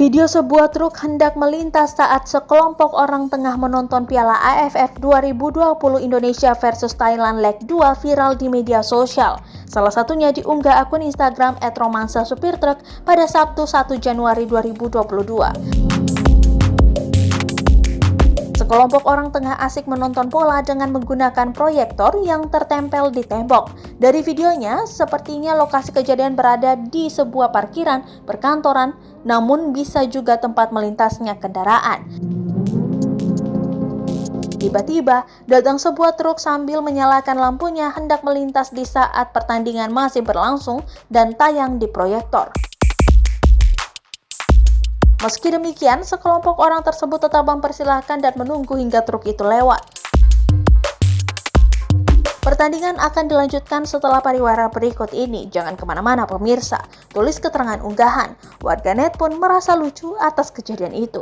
Video sebuah truk hendak melintas saat sekelompok orang tengah menonton Piala AFF 2020 Indonesia versus Thailand Leg 2 viral di media sosial. Salah satunya diunggah akun Instagram @romansa_supir_truk pada Sabtu 1 Januari 2022. Sekelompok orang tengah asik menonton bola dengan menggunakan proyektor yang tertempel di tembok. Dari videonya, sepertinya lokasi kejadian berada di sebuah parkiran perkantoran, namun bisa juga tempat melintasnya kendaraan. Tiba-tiba, datang sebuah truk sambil menyalakan lampunya hendak melintas di saat pertandingan masih berlangsung dan tayang di proyektor. Meski demikian, sekelompok orang tersebut tetap mempersilahkan dan menunggu hingga truk itu lewat. Pertandingan akan dilanjutkan setelah pariwara berikut ini. Jangan kemana-mana pemirsa, tulis keterangan unggahan. Warganet pun merasa lucu atas kejadian itu.